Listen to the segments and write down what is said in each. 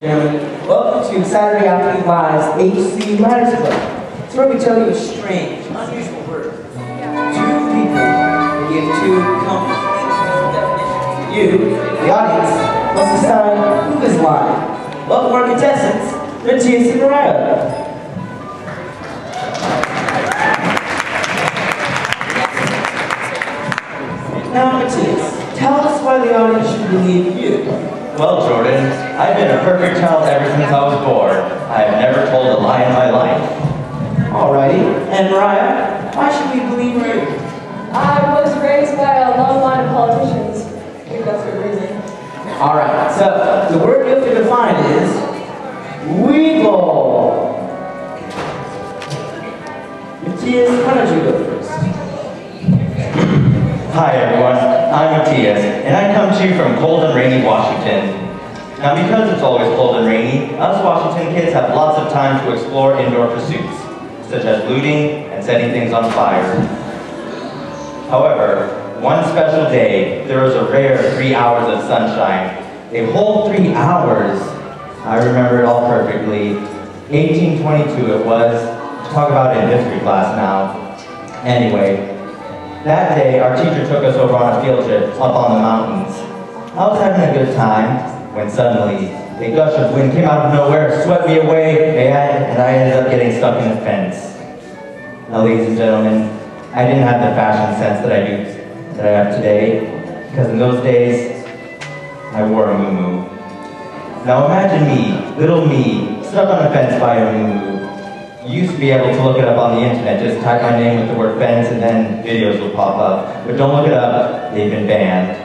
Gentlemen, welcome to Saturday Afternoon Live's HC Writers Club. It's where we tell you a strange, unusual word. Two people give two completely different definitions. You, the audience, must decide who is lying. Welcome our contestants, Matthias and Mariah. Now, Matthias, tell us why the audience should believe you. Well, Jordan, I've been a perfect child ever since I was born. I have never told a lie in my life. Alrighty. And Mariah, why should we believe you? I was raised by a long line of politicians. I think that's a good reason. Alright, so the word you have to define is weeble. Matthias, why don't you go first? Hi everyone, I'm Matthias, and I come to you from cold and rainy Washington. Now because it's always cold and rainy, us Washington kids have lots of time to explore indoor pursuits, such as looting and setting things on fire. However, one special day, there was a rare 3 hours of sunshine. A whole 3 hours! I remember it all perfectly. 1822 it was. Talk about it in history class now. Anyway, that day, our teacher took us over on a field trip up on the mountains. I was having a good time when suddenly a gush of wind came out of nowhere, swept me away, and I ended up getting stuck in a fence. Now, ladies and gentlemen, I didn't have the fashion sense that I have today, because in those days, I wore a muumuu. Now imagine me, little me, stuck on a fence by a muumuu. You used to be able to look it up on the internet, just type my name with the word fence and then videos will pop up. But don't look it up, they've been banned.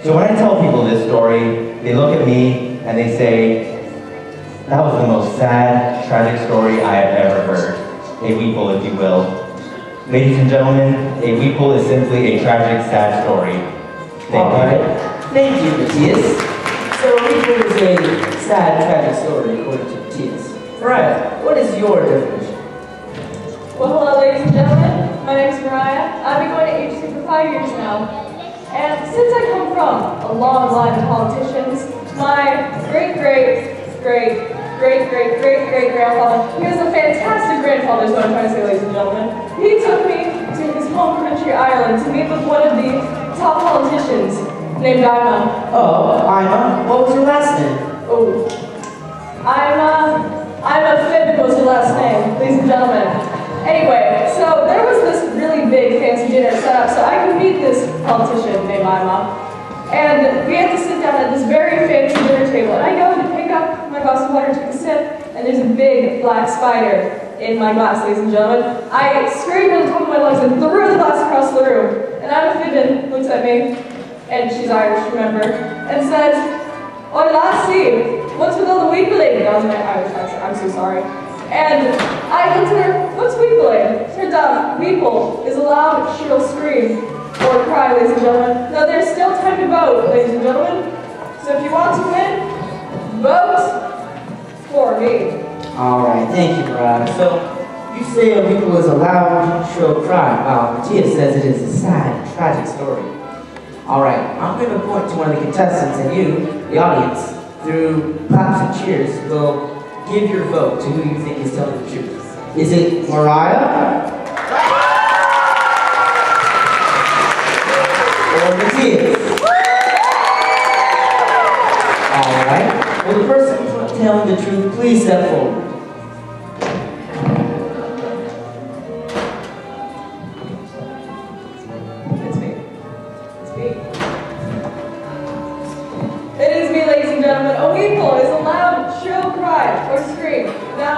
So when I tell people this story, they look at me and they say, that was the most sad, tragic story I have ever heard. A weeple, if you will. Ladies and gentlemen, a weeple is simply a tragic, sad story. Thank you, Matthias. So a weeple is a sad, tragic story, according to Matthias. Mariah, what is your definition? Well, hello, ladies and gentlemen. My name is Mariah. I've been going to HC for 5 years now. And since I come from a long line of politicians, my great-great-great-great-great-great-grandfather, he was a fantastic grandfather, is what I'm trying to say, ladies and gentlemen. He took me to his home country, Ireland, to meet with one of the top politicians named Ima. Oh, Ima? What was her last name? Oh, Ima Finn was her last name, ladies and gentlemen. Anyway, so there was this really big fancy dinner set up so I could meet this politician named Ima. And we had to sit down at this very fancy dinner table. And I go to pick up my glass of water, take a sip, and there's a big black spider in my glass, ladies and gentlemen. I screamed at the top of my lungs and threw the glass across the room. And Ima Finn looks at me, and she's Irish, remember, and says, "Oh, lassie, what's with all the weepling?" That was my Irish accent, I'm so sorry. And I looked at her, what's weepling? Turns out, weeple is a loud, shrill scream or cry, ladies and gentlemen. Now there's still time to vote, ladies and gentlemen. So if you want to win, vote for me. Alright, thank you, Mariah. So, you say a weeple is a loud, shrill cry. Wow, Matthias says it is a sad, tragic story. Alright, I'm going to point to one of the contestants, and you, the audience, through claps and cheers, will give your vote to who you think is telling the truth. Is it Mariah? Or Matthias? Alright. Will the person telling the truth please step forward? It's me. It's me. It is me, ladies and gentlemen. A weeple is a loud, shrill cry or scream. Now,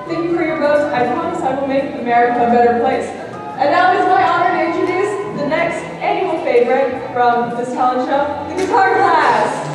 thank you for your votes. I promise I will make America a better place. And now it's my honor to introduce the next annual favorite from this talent show, the guitar class.